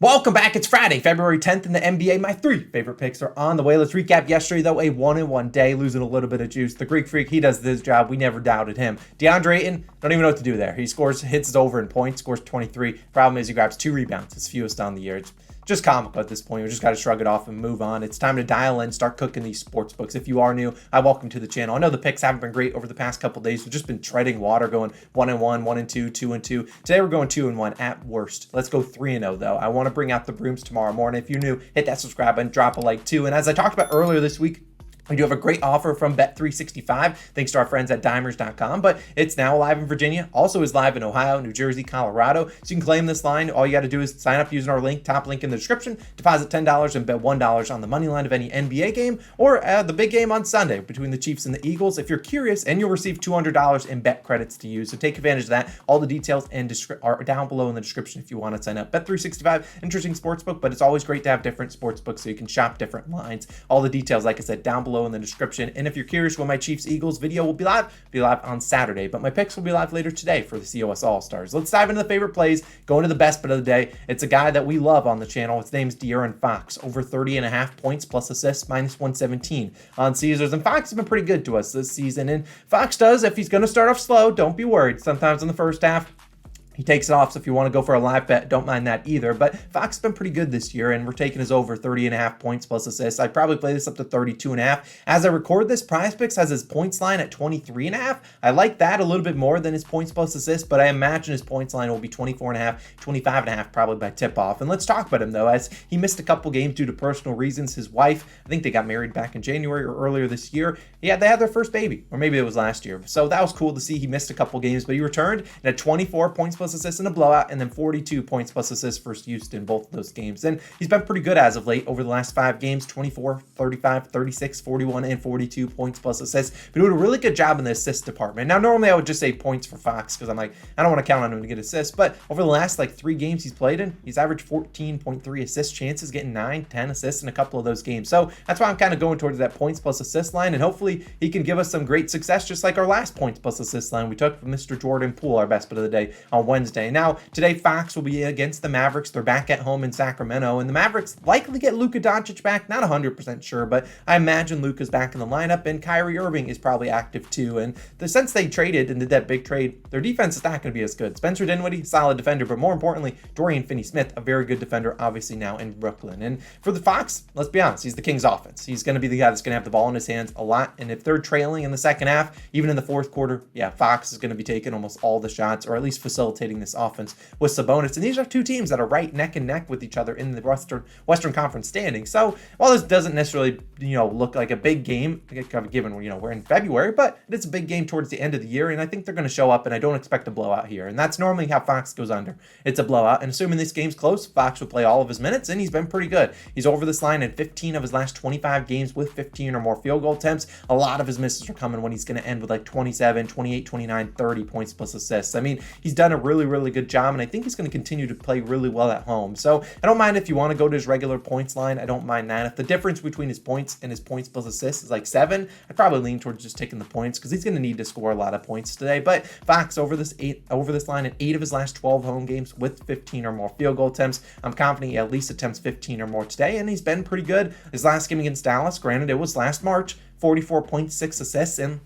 Welcome back. It's Friday, February 10th in the NBA. My three favorite picks are on the way. Let's recap yesterday, though. A 1-1 day, losing a little bit of juice. The Greek Freak, he does this job. We never doubted him. DeAndre Ayton, don't even know what to do there. He scores, hits over in points, scores 23. Problem is he grabs 2 rebounds, his fewest on the year. It's just comical at this point. We just got to shrug it off and move on. It's time to dial in, start cooking these sports books. If you are new, I welcome to the channel. I know the picks haven't been great over the past couple days. We've just been treading water, going 1-1, 1-2, 2-2. Today we're going 2-1 at worst. Let's go 3-0 though. I want to bring out the brooms tomorrow morning. If you're new, hit that subscribe button, drop a like too. And as I talked about earlier this week, we do have a great offer from Bet365, thanks to our friends at dimers.com, but it's now live in Virginia, also is live in Ohio, New Jersey, Colorado. So you can claim this line. All you got to do is sign up using our link, top link in the description, deposit $10 and bet $1 on the money line of any NBA game or the big game on Sunday between the Chiefs and the Eagles. If you're curious, and you'll receive $200 in bet credits to use. So take advantage of that. All the details are down below in the description if you want to sign up. Bet365, interesting sportsbook, but it's always great to have different sportsbooks so you can shop different lines. All the details, like I said, down below in the description. And if you're curious when my Chiefs Eagles video will be live on Saturday, but my picks will be live later today for the COS All-Stars. Let's dive into the favorite plays, go into the best bet of the day. It's a guy that we love on the channel. His name's De'Aaron Fox, over 30.5 points plus assists, minus 117 on Caesars. And Fox has been pretty good to us this season. And Fox does, if he's going to start off slow, don't be worried. Sometimes in the first half, he takes it off, so if you want to go for a live bet, don't mind that either. But Fox has been pretty good this year, and we're taking his over 30.5 points plus assists. I'd probably play this up to 32.5. As I record this, PrizePicks has his points line at 23.5. I like that a little bit more than his points plus assists, but I imagine his points line will be 24.5, 25.5 probably by tip-off. And let's talk about him, though, as he missed a couple games due to personal reasons. His wife, I think they got married back in January or earlier this year. Yeah, they had their first baby, or maybe it was last year. So that was cool to see. He missed a couple games, but he returned and had 24 points plus assists in a blowout, and then 42 points plus assists for Houston, both of those games. And he's been pretty good as of late over the last 5 games, 24, 35, 36, 41, and 42 points plus assists. But doing a really good job in the assist department. Now, normally I would just say points for Fox because I'm like, I don't want to count on him to get assists, but over the last 3 games he's played in, he's averaged 14.3 assist chances, getting 9, 10 assists in a couple of those games. So that's why I'm kind of going towards that points plus assist line, and hopefully he can give us some great success, just like our last points plus assist line we took from Mr. Jordan Poole, our best bet of the day on Wednesday. Now, today Fox will be against the Mavericks. They're back at home in Sacramento, and the Mavericks likely get Luka Doncic back. Not 100% sure, but I imagine Luka's back in the lineup, and Kyrie Irving is probably active too. And since they traded and did that big trade, their defense is not going to be as good. Spencer Dinwiddie, solid defender, but more importantly, Dorian Finney-Smith, a very good defender, obviously now in Brooklyn. And for the Fox, let's be honest, he's the Kings offense. He's going to be the guy that's going to have the ball in his hands a lot, and if they're trailing in the second half, even in the fourth quarter, yeah, Fox is going to be taking almost all the shots, or at least facilitating this offense with Sabonis. And these are two teams that are right neck and neck with each other in the Western Conference standings. So while this doesn't necessarily, look like a big game, given we're in February, but it's a big game towards the end of the year, and I think they're going to show up, and I don't expect a blowout here. And that's normally how Fox goes under. It's a blowout, and assuming this game's close, Fox will play all of his minutes, and he's been pretty good. He's over this line in 15 of his last 25 games with 15 or more field goal attempts. A lot of his misses are coming when he's going to end with 27, 28, 29, 30 points plus assists. I mean, he's done a really, really good job, and I think he's going to continue to play really well at home. So I don't mind if you want to go to his regular points line. I don't mind that. If the difference between his points and his points plus assists is 7, I'd probably lean towards just taking the points because he's going to need to score a lot of points today. But Fox over this line in 8 of his last 12 home games with 15 or more field goal attempts. I'm confident he at least attempts 15 or more today, and he's been pretty good. His last game against Dallas, granted it was last March, 44.6 assists, and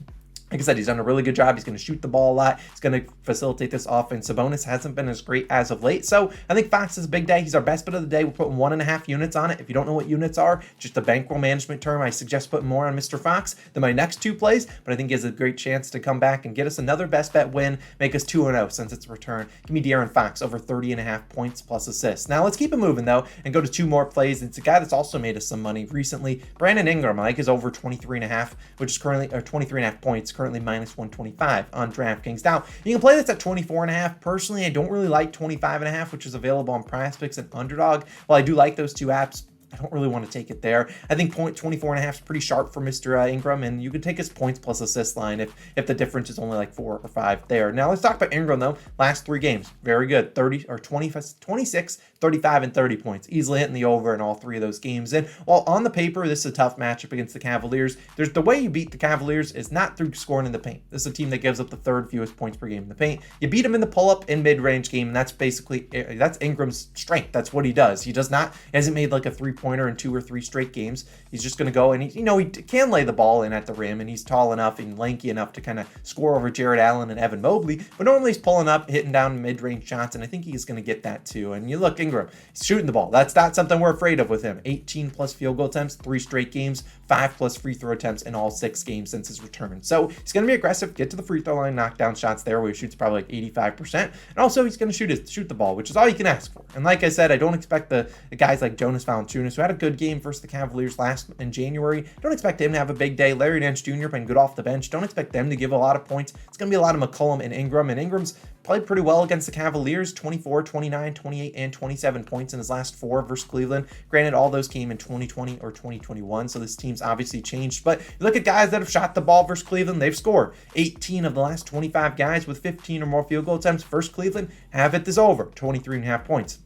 like I said, he's done a really good job. He's going to shoot the ball a lot. He's going to facilitate this offense. Sabonis hasn't been as great as of late. So I think Fox is a big day. He's our best bet of the day. We're putting 1.5 units on it. If you don't know what units are, just a bankroll management term, I suggest putting more on Mr. Fox than my next 2 plays. But I think he has a great chance to come back and get us another best bet win, make us 2-0 since it's a return. Give me De'Aaron Fox over 30.5 points plus assists. Now let's keep it moving though and go to 2 more plays. It's a guy that's also made us some money recently. Brandon Ingram, I like, is over 23.5, which is currently 23.5 points, currently minus 125 on DraftKings. Now, you can play this at 24.5. Personally, I don't really like 25.5, which is available on PrizePicks and Underdog. While I do like those 2 apps, I don't really want to take it there. I think point 24.5 is pretty sharp for Mr. Ingram, and you could take his points plus assist line if the difference is only like 4 or 5 there. Now let's talk about Ingram though. Last 3 games, very good. 30 or 20, 26, 35, and 30 points. Easily hitting the over in all 3 of those games. And while on the paper, this is a tough matchup against the Cavaliers, there's the way you beat the Cavaliers is not through scoring in the paint. This is a team that gives up the 3rd fewest points per game in the paint. You beat them in the pull-up and mid-range game, and that's Ingram's strength. That's what he does. He hasn't made like a 3-pointer in 2 or 3 straight games. He's just going to go, and he can lay the ball in at the rim, and he's tall enough and lanky enough to kind of score over Jared Allen and Evan Mobley, but normally he's pulling up, hitting down mid-range shots, and I think he's going to get that too. And you look, Ingram, he's shooting the ball. That's not something we're afraid of with him. 18 plus field goal attempts, 3 straight games, 5 plus free throw attempts in all 6 games since his return. So he's going to be aggressive, get to the free throw line, knock down shots there where he shoots probably like 85%. And also he's going to shoot the ball, which is all you can ask for. And like I said, I don't expect the guys like Jonas Valanciunas, who had a good game versus the Cavaliers in January. Don't expect him to have a big day. Larry Nance Jr. playing good off the bench. Don't expect them to give a lot of points. It's going to be a lot of McCollum and Ingram's played pretty well against the Cavaliers, 24, 29, 28, and 27 points in his last 4 versus Cleveland. Granted, all those came in 2020 or 2021, so this team's obviously changed. But you look at guys that have shot the ball versus Cleveland, they've scored. 18 of the last 25 guys with 15 or more field goal attempts versus Cleveland have hit this over, 23.5 points.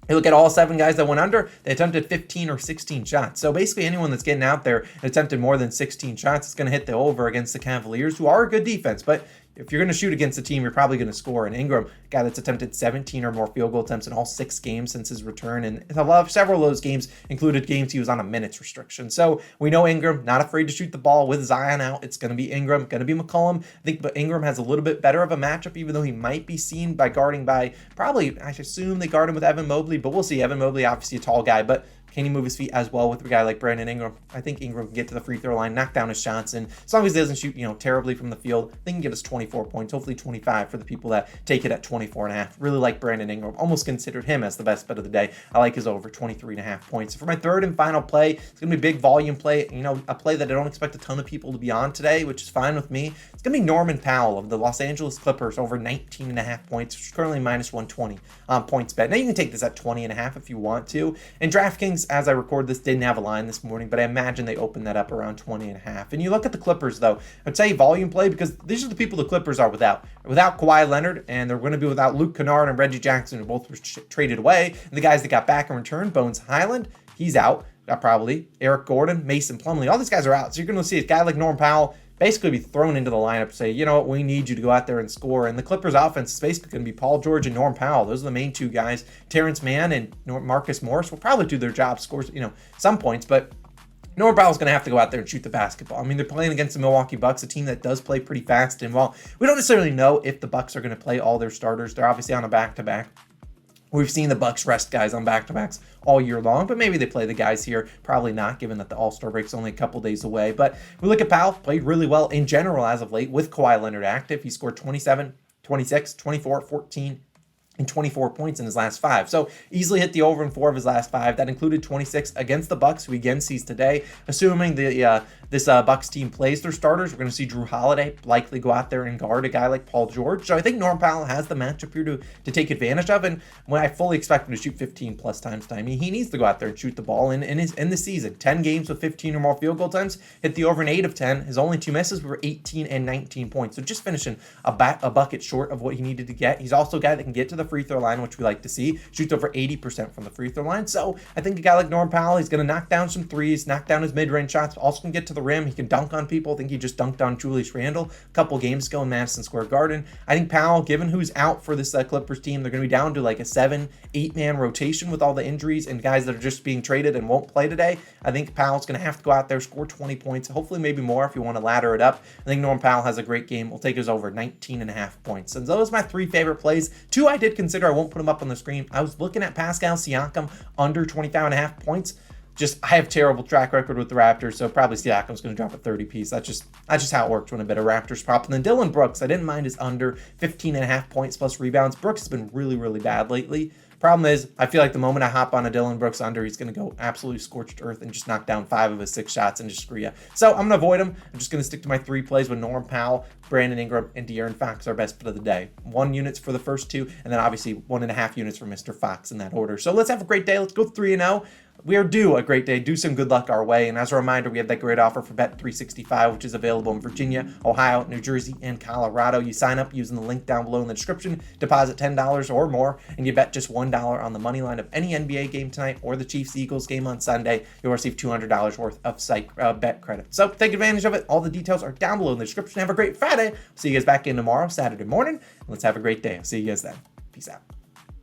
You look at all 7 guys that went under, they attempted 15 or 16 shots. So basically anyone that's getting out there and attempted more than 16 shots is going to hit the over against the Cavaliers, who are a good defense. But if you're going to shoot against a team, you're probably going to score. And Ingram, a guy that's attempted 17 or more field goal attempts in all 6 games since his return. And several of those games included games he was on a minutes restriction. So we know Ingram, not afraid to shoot the ball with Zion out. It's going to be Ingram, going to be McCollum. I think but Ingram has a little bit better of a matchup, even though he might be seen by guarding by probably, I assume they guard him with Evan Mobley, but we'll see. Evan Mobley, obviously a tall guy, but can he move his feet as well with a guy like Brandon Ingram? I think Ingram can get to the free throw line, knock down his shots, and as long as he doesn't shoot, terribly from the field, they can get us 24 points, hopefully 25 for the people that take it at 24.5. Really like Brandon Ingram. Almost considered him as the best bet of the day. I like his over 23.5 points. For my 3rd and final play, it's going to be a big volume play, a play that I don't expect a ton of people to be on today, which is fine with me. It's going to be Norman Powell of the Los Angeles Clippers over 19.5 points, which is currently minus 120 on points bet. Now you can take this at 20.5 if you want to. And DraftKings, as I record this, didn't have a line this morning, but I imagine they opened that up around 20.5. And you look at the Clippers, though, I'd say volume play because these are the people the Clippers are without. Without Kawhi Leonard, and they're going to be without Luke Kennard and Reggie Jackson, who both were traded away. And the guys that got back in return, Bones Highland, he's out. Got probably Eric Gordon, Mason Plumlee. All these guys are out. So you're going to see a guy like Norm Powell basically be thrown into the lineup to say, you know what, we need you to go out there and score. And the Clippers offense is basically going to be Paul George and Norm Powell. Those are the main 2 guys. Terrence Mann and Marcus Morris will probably do their job, scores, some points, but Norm Powell's going to have to go out there and shoot the basketball. I mean, they're playing against the Milwaukee Bucks, a team that does play pretty fast. And while we don't necessarily know if the Bucks are going to play all their starters, they're obviously on a back-to-back. We've seen the Bucks rest guys on back-to-backs all year long, but maybe they play the guys here. Probably not, given that the All-Star break's only a couple days away. But we look at Powell, played really well in general as of late with Kawhi Leonard active. He scored 27, 26, 24, 14, and 24 points in his last 5. So easily hit the over in 4 of his last 5. That included 26 against the Bucks, who he again sees today. Assuming this Bucks team plays their starters, we're going to see Drew Holiday likely go out there and guard a guy like Paul George. So I think Norm Powell has the matchup here to take advantage of. And when I fully expect him to shoot 15 plus times, he needs to go out there and shoot the ball in the season. 10 games with 15 or more field goal times, hit the over in 8 of 10. His only 2 misses were 18 and 19 points. So just finishing a bucket short of what he needed to get. He's also a guy that can get to the free throw line, which we like to see. Shoots over 80% from the free throw line. So I think a guy like Norm Powell, he's going to knock down some threes, knock down his mid-range shots, also can get to the rim. He can dunk on people. I think he just dunked on Julius Randle a couple games ago in Madison Square Garden. I think Powell, given who's out for this Clippers team, they're going to be down to like a 7-8 man rotation with all the injuries and guys that are just being traded and won't play today. I think Powell's going to have to go out there, score 20 points, hopefully maybe more if you want to ladder it up. I think Norm Powell has a great game. We'll take his over 19.5 points. And those are my 3 favorite plays. 2 I did consider. I won't put them up on the screen. I was looking at Pascal Siakam under 25.5 points. I have terrible track record with the Raptors, so probably Siakam's going to drop a 30 piece. That's just how it works when a bit of Raptors prop. And then Dylan Brooks, I didn't mind his under 15.5 points plus rebounds. Brooks has been really, really bad lately. Problem is, I feel like the moment I hop on a Dylan Brooks under, he's going to go absolutely scorched earth and just knock down 5 of his 6 shots and just screw you. So I'm going to avoid him. I'm just going to stick to my 3 plays with Norm Powell, Brandon Ingram, and De'Aaron Fox, our best bet of the day. 1 units for the first 2, and then obviously 1.5 units for Mr. Fox in that order. So let's have a great day. Let's go 3-0. we are due a great day, do some good luck our way. And as a reminder, we have that great offer for Bet365, which is available in Virginia, Ohio, New Jersey, and Colorado. You sign up using the link down below in the description, deposit $10 or more, and you bet just $1 on the money line of any NBA game tonight or the Chiefs-Eagles game on Sunday. You'll receive $200 worth of bet credit. So take advantage of it. All the details are down below in the description. Have a great Friday. See you guys back in tomorrow, Saturday morning. Let's have a great day. I'll see you guys then. Peace out.